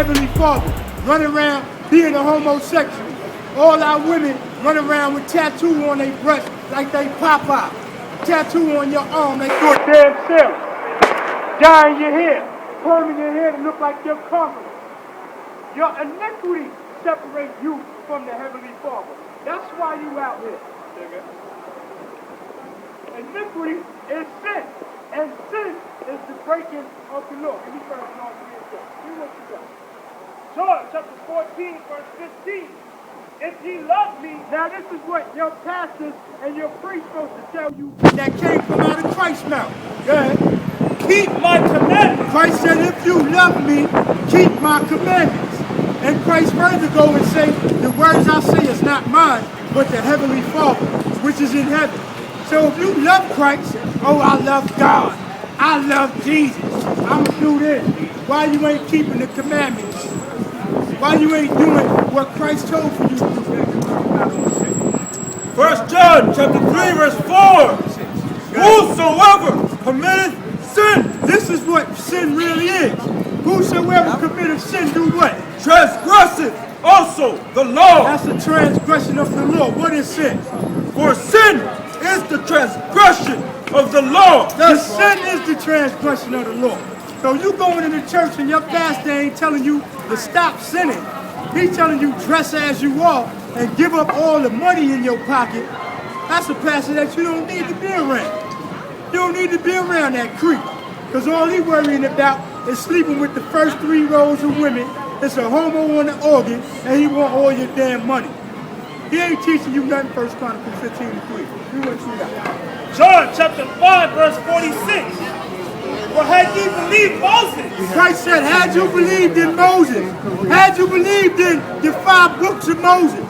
Heavenly Father, running around being a homosexual. All our women run around with tattoo on their breast like they Pawar. Tattoo on your arm, they do it damn self. Dyeing your hair, perming your hair to look like you're conqueror. Your iniquity separates you from the Heavenly Father. That's why you out here. Iniquity is sin, and sin is the breaking of the law. Give me first John 3 and 4. See what you got. John chapter 14, verse 15. If ye love me, now this is what your pastors and your priests supposed to tell you that came from out of Christ's mouth. Go ahead. Keep my commandments. Christ said, if you love me, keep my commandments. And Christ further go and say, the words I say is not mine, but the Heavenly Father, which is in heaven. So if you love Christ, oh, I love God. I love Jesus. I'm going to do this. Why you ain't keeping the commandments? Why you ain't doing what Christ told for you to do? 1 John chapter 3, verse 4. Whosoever committeth sin. This is what sin really is. Whosoever committeth sin do what? Transgresseth also the law. That's the transgression of the law. What is sin? For sin is the transgression of the law. The sin is the transgression of the law. So you going into church and your pastor ain't telling you to stop sinning. He's telling you dress as you are and give up all the money in your pocket. That's a pastor that you don't need to be around. You don't need to be around that creep. Because all he's worrying about is sleeping with the first 3 rows of women. It's a homo on the organ, and he want all your damn money. He ain't teaching you nothing. 1 Chronicles 15 and 3. Do what you got. John chapter 5, verse 46. For had ye believed Moses? Christ said, had you believed in Moses, had you believed in the 5 books of Moses,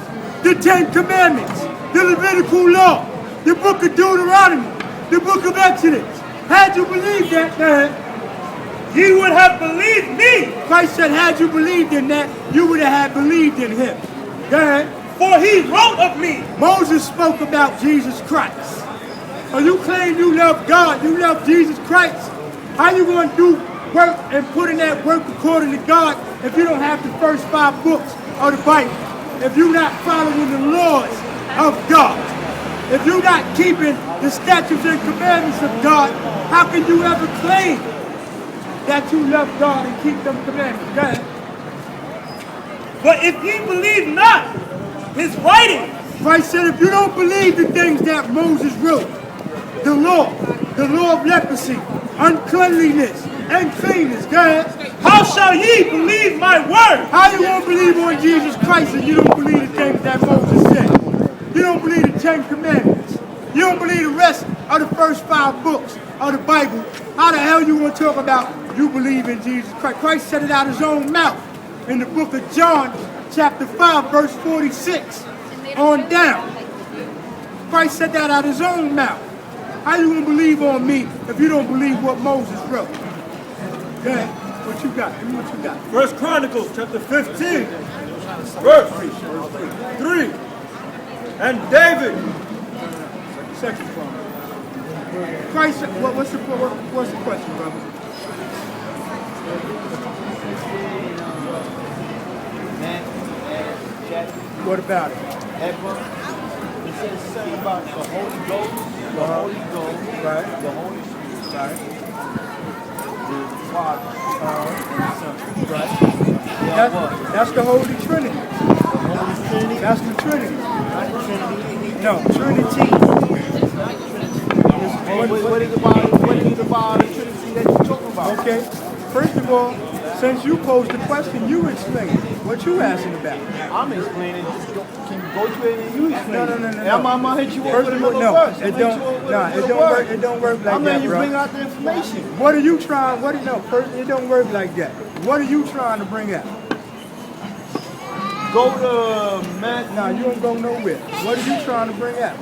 the 10 commandments, the Levitical law, the book of Deuteronomy, the book of Exodus, had you believed that, ye would have believed me. Christ said, had you believed in that, you would have believed in him. Go ahead. For he wrote of me. Moses spoke about Jesus Christ. So you claim you love God, you love Jesus Christ. How you going to do work and put in that work according to God if you don't have the first 5 books of the Bible? If you're not following the laws of God? If you're not keeping the statutes and commandments of God, how can you ever claim that you love God and keep them commandments? Go ahead. But if ye believe not his writings, Christ said, if you don't believe the things that Moses wrote, the law of leprosy, uncleanliness, and cleanness, go ahead. How shall ye believe my word? How you won't believe on Jesus Christ if you don't believe the things that Moses said? You don't believe the 10 commandments. You don't believe the rest of the first 5 books of the Bible. How the hell you want to talk about you believe in Jesus Christ? Christ said it out of his own mouth in the book of John, chapter 5, verse 46 on down. Christ said that out of his own mouth. How you going to believe on me if you don't believe what Moses wrote? Go ahead. What you got? Give me what you got. 1 Chronicles chapter 15, verse 3. And David. Second Chronicles. Christ, what's the question, brother? What about it? It says something about the Holy Ghost, the Holy Ghost, right. the Holy Spirit, right. The Father, and the Son, right. That's the Holy Trinity. The Holy Trinity. That's the Trinity. Not the Trinity. No, Trinity. What is about the Trinity that you're talking about? Okay. First of all, since you posed the question, you explain it. What you asking about? I'm explaining. Can you go to it and you explain? No. I'm gonna hit you up with another no, verse. it don't work. It don't work like that, you bro. bring out the information. What are you trying? First, it don't work like that. What are you trying to bring out? Go to Matthew. Nah, you don't go nowhere. What are you trying to bring out?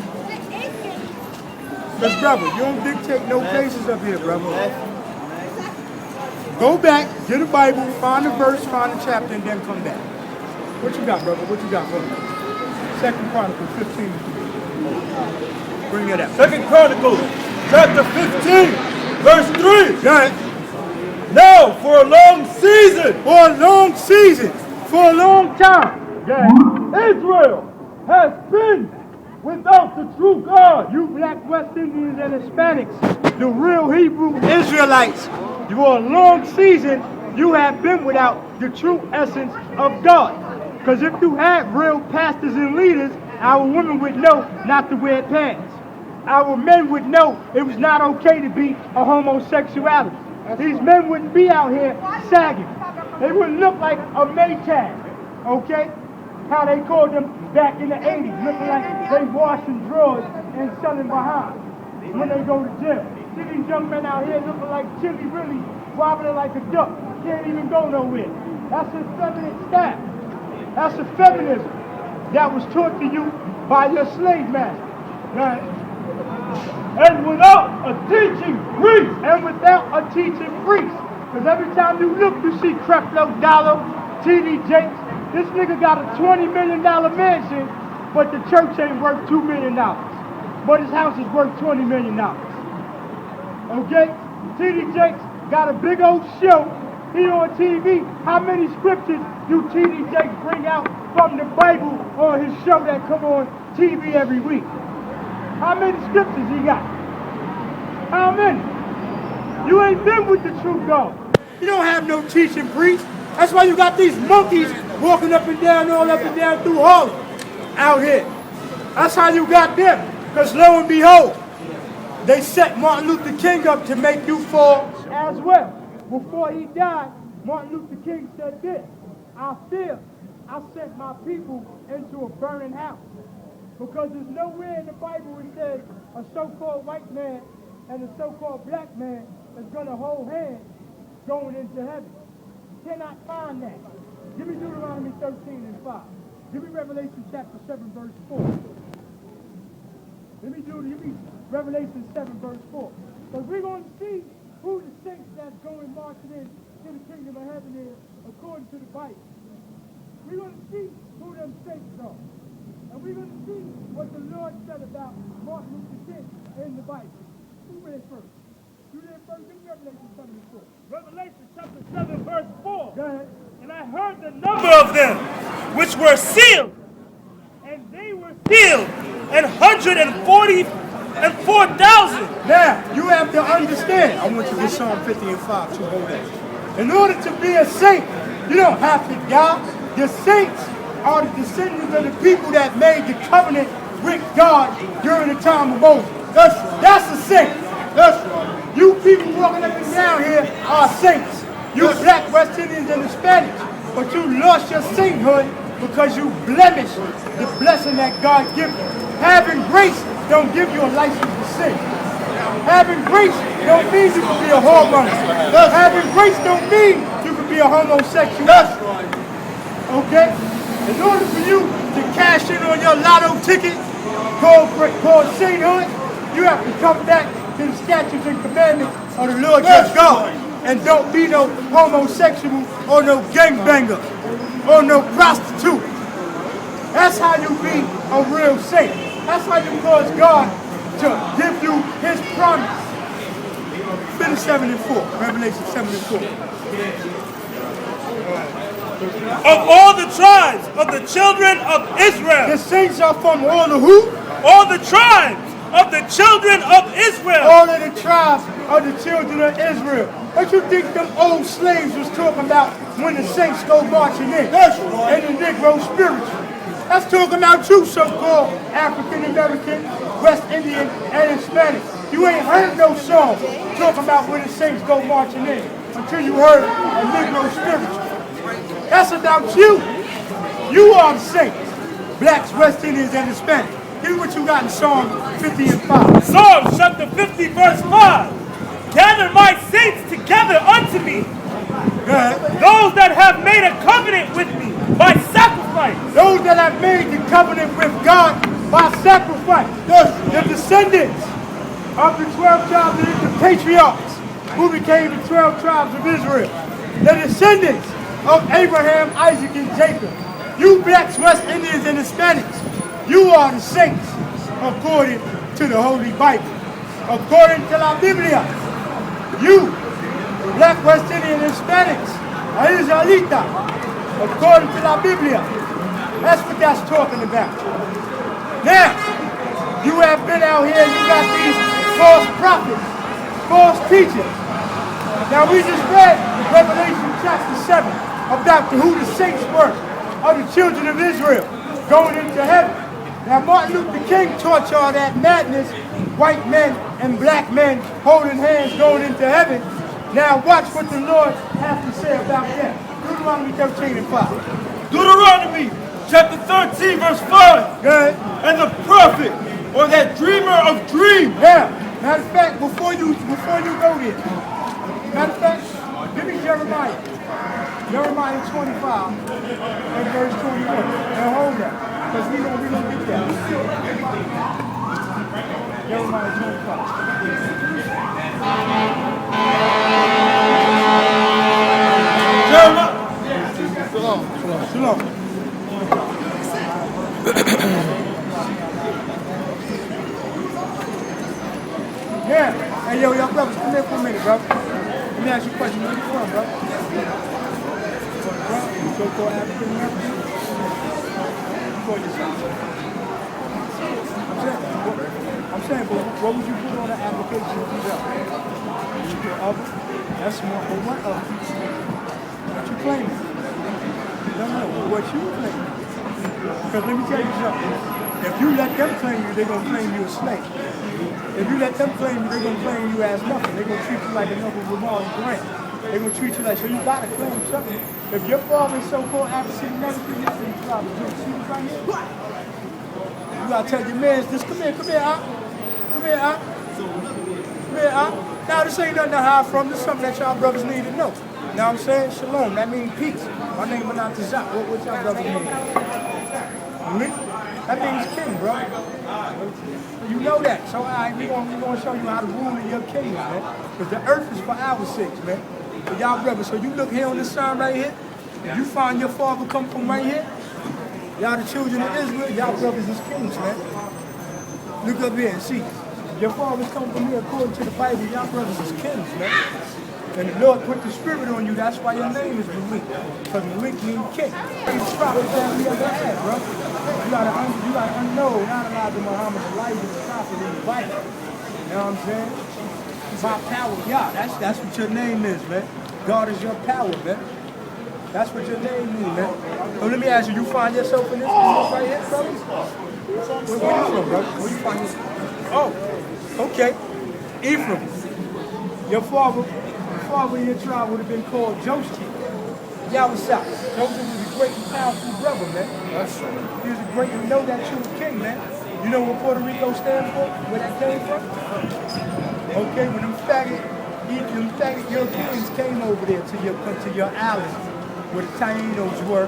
Because, brother, you don't dictate no cases up here, brother. Go back, get a Bible, find a verse, find a chapter, and then come back. What you got, brother? What you got, brother? 2 Chronicles 15. Bring it up. 2 Chronicles chapter 15, verse 3. Go ahead. Now, for a long season, For a long season, for a long time, Israel has been without the true God. You black West Indians and Hispanics, the real Hebrew Israelites, for a long season, you have been without the true essence of God. Because if you had real pastors and leaders, our women would know not to wear pants. Our men would know it was not okay to be a homosexuality. These men wouldn't be out here sagging. They wouldn't look like a Maytag, okay? How they called them back in the 80s, looking like they washing drawers and selling behind when they go to gym. See these young men out here looking like Jimmy really wobbling like a duck. Can't even go nowhere. That's a feminine style. That's a feminism that was taught to you by your slave master. Right? And without a teaching priest, because every time you look, you see Creflo Dollar, T.D. Jakes. This nigga got a $20 million mansion, but the church ain't worth $2 million. But his house is worth $20 million. Okay? T.D. Jakes got a big old show. He on TV. How many scriptures do T.D. Jakes bring out from the Bible on his show that come on TV every week? How many scriptures he got? How many? You ain't been with the true God. You don't have no teaching priest. That's why you got these monkeys walking up and down, all up and down through Harlem out here. That's how you got them. Because lo and behold, they set Martin Luther King up to make you fall as well. Before he died, Martin Luther King said this: I fear I sent my people into a burning house. Because there's nowhere in the Bible it says a so-called white man and a so-called black man is going to hold hands going into heaven. You cannot find that. Give me Deuteronomy 13 and 5. Give me Revelation chapter 7 verse 4. Give me Revelation 7 verse 4. Because we're going to see who the saints that's going marching in to the kingdom of heaven is according to the Bible. We're going to see who them saints are. And we're going to see what the Lord said about Martin Luther King in the Bible. Who read first? You read first? Give me Revelation 7 and 4. Revelation chapter 7 verse 4. Go ahead. And I heard the number of them which were sealed. And they were sealed 144,000. Now, you have to understand. I want you to get Psalm 50 and 5. So hold that. In order to be a saint, you don't have to die. The saints are the descendants of the people that made the covenant with God during the time of Moses. That's a saint. You people walking up and down here are saints. You black West Indians and Hispanics. But you lost your sainthood because you blemished the blessing that God gives you. Having grace don't give you a license to sin. Having grace don't mean you can be a whoremonger. Having grace don't mean you can be a homosexual. Okay? In order for you to cash in on your lotto ticket called sainthood, you have to come back to the statutes and commandments of the Lord your God. And don't be no homosexual or no gangbanger or no prostitute. That's how you be a real saint. That's how you cause God to give you his promise. Finish 7 and 4. Revelation 7 and 4. Of all the tribes of the children of Israel. The saints are from all the who? All the tribes of the children of Israel. All of the tribes of the children of Israel. What you think them old slaves was talking about when the saints go marching in? That's right. And the Negro spiritual. That's talking about you, so-called African American, West Indian, and Hispanic. You ain't heard no song talking about when the saints go marching in until you heard a Negro spiritual. That's about you. You are the saints. Blacks, West Indians, and Hispanics. Here's what you got in Psalm 50 and 5. Psalm chapter 50 verse 5. Gather my saints together unto me. Those that have made a covenant with me by sacrifice. Those that have made the covenant with God by sacrifice. The descendants of the 12 tribes of the patriarchs who became the 12 tribes of Israel. The descendants of Abraham, Isaac, and Jacob. You blacks, West Indians, and Hispanics, you are the saints according to the Holy Bible. According to La Biblia, you Black West Indian Hispanics are Israelites, according to la Biblia. That's what that's talking about. Now, you have been out here and you got these false prophets, false teachers. Now we just read Revelation chapter 7 about who the saints were, of the children of Israel going into heaven. Now Martin Luther King taught y'all that madness, white men and black men holding hands going into heaven. Now watch what the Lord has to say about that. Deuteronomy 13 and 5. Deuteronomy chapter 13 verse 5. Good. And the prophet, or that dreamer of dreams. Now, matter of fact, before you go there, matter of fact, give me Jeremiah. Jeremiah 25 and verse 21. Now hold that, because we gonna get that. Jeremiah 25. Jeremiah. Shalom. Yeah. Hey, yo, brothers, come here for a minute, bro. Let me ask you a question. Where you from, bro? You so-called African American? You call yourself? I'm saying, but what would you put on the application if you got? You put other? That's more, but what other? What you claiming? No, what you claiming? Because let me tell you something. If you let them claim you, they're going to claim you a slave. If you let them claim you, they're going to claim you as nothing. They're going to treat you like another Ramon Grant. They're going to treat you like, so you got to claim something. If your father is so-called African American, you see right here? You got to tell your man, this, come here, Op. Come here, Op. Now, this ain't nothing to hide from. This is something that y'all brothers need to know. You know what I'm saying? Shalom, that means peace. My name is not Tazak. What y'all brothers mean? That means king, bro. You know that. So we're gonna show you how to rule in your kingdom, man. Because the earth is for our sakes, man. For y'all brothers. So you look here on this sign right here. You find your father come from right here. Y'all the children of Israel. Y'all brothers is kings, man. Look up here and see. Your fathers come from here according to the Bible. Y'all brothers is kings, man. And the Lord put the spirit on you. That's why your name is Malik. Because Malik means king. It's the prophet family ever had, bro. You gotta know, not Elijah Muhammad's Elijah the prophet in the Bible. You know what I'm saying? My power, yeah, that's what your name is, man. God is your power, man. That's what your name means, man. So let me ask you, you find yourself in this right here, brother? Where you from, bro? Where you find yourself? Oh, okay. Ephraim. Your father in your tribe would have been called Joseph. Yahweh. Joseph was a great and powerful brother, man. That's true. He was a great, you know that you were king, man. You know what Puerto Rico stands for? Where that came from? Okay, when them faggot Europeans came over there to your island, where the Tainos were,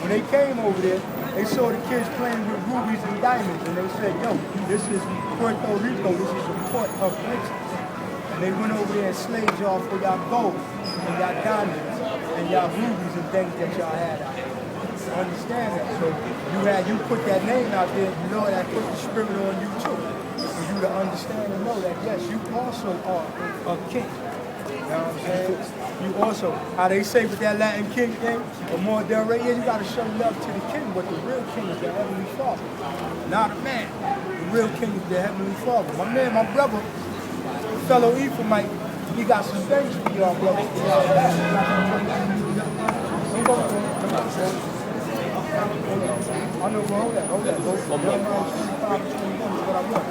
when they came over there, they saw the kids playing with rubies and diamonds, and they said, yo, this is Puerto Rico, this is a port of riches. And they went over there and slaved y'all for y'all gold and y'all diamonds and y'all rubies and things that y'all had out there. Understand that? So you put that name out there, you know that put the spirit on you too. For you to understand and know that yes, you also are a king. You know what I'm saying? You also, how they say with that Latin king thing, or more del rey, you gotta show love to the king, but the real king is the Heavenly Father. Not a man. The real king is the Heavenly Father. My man, my brother, fellow Ephraimite, he got some things for y'all, brother. I know, hold that. Go from 25 to 21 is what I want.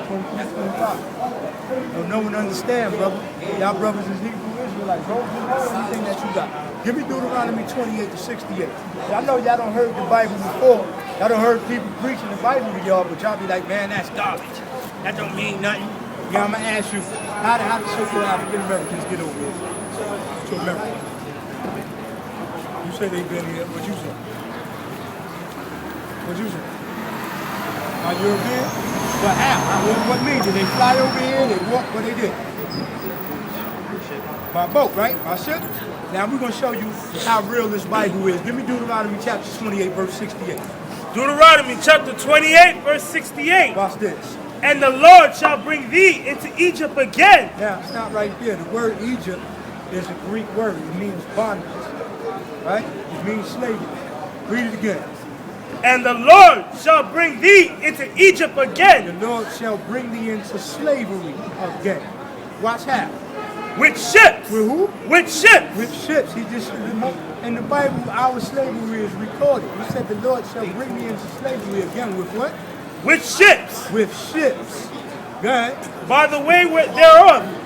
23, 25. No one understand, brother. Y'all brothers is Hebrew Israelites. Go anything that you got. Give me Deuteronomy 28 to 68. I know y'all done heard the Bible before. Y'all done heard people preaching the Bible to y'all, but y'all be like, man, that's garbage. That don't mean nothing. Yeah, I'm going to ask you, how do so-called African Americans get over here to America? You say they've been here. What you say? What you say? Are you European? But how? What means? Did they fly over here? They walk? What they did? By boat, right? By ship? Now we're going to show you how real this Bible is. Give me Deuteronomy chapter 28, verse 68. Deuteronomy chapter 28, verse 68. Watch this. And the Lord shall bring thee into Egypt again. Now, stop right there. The word Egypt is a Greek word. It means bondage, right? It means slavery. Read it again. And the Lord shall bring thee into Egypt again. The Lord shall bring thee into slavery again. Watch how. With ships. With who? With ships. With ships. He just in the Bible, our slavery is recorded. He said the Lord shall bring me into slavery again. With what? With ships. With ships. Go ahead. By the way thereof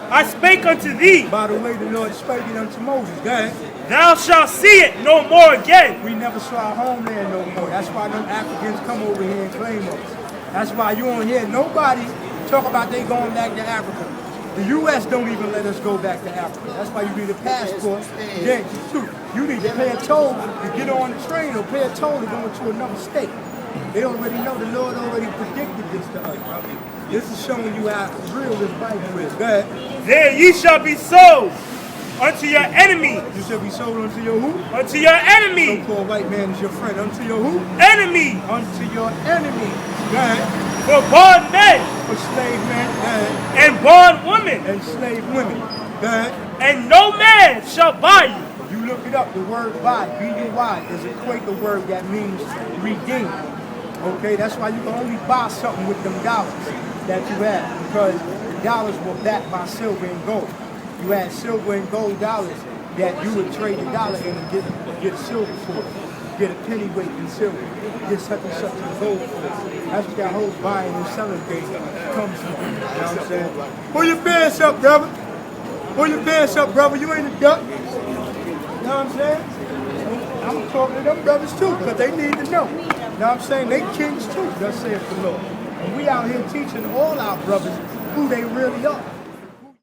I spake unto thee. By the way the Lord spake it unto Moses. Go ahead. Thou shalt see it no more again. We never saw our homeland no more. That's why them Africans come over here and claim us. That's why you don't hear nobody talk about they going back to Africa. The U.S. don't even let us go back to Africa. That's why you need a passport. Yeah, too. You need to pay a toll to get on the train or pay a toll to go into another state. They already know. The Lord already predicted this to us, brother. This is showing you how real this Bible is. Go ahead. There ye shall be sold unto your enemy. You shall be sold unto your who? Unto your enemy. So-called white man is your friend. Unto your who? Enemy. Unto your enemy. Go ahead. For bondmen. For slave men. Go ahead. And bondwomen. And slave women. Go ahead. And no man shall buy you. You look it up. The word buy, B-U-Y, is a Quaker word that means redeem. Okay, that's why you can only buy something with them dollars that you have, because the dollars were backed by silver and gold. You had silver and gold dollars that you would trade the dollar in and get silver for it, get a penny weight in silver, get such and such in gold for it. That's what that whole buying and selling game comes from. You know what I'm saying? Pull your pants up, brother. Pull your pants up, brother. You ain't a duck. You know what I'm saying? I'm talking to them brothers too, because they need to know. You know what I'm saying? They kings too, thus saith the Lord. And we out here teaching all our brothers who they really are.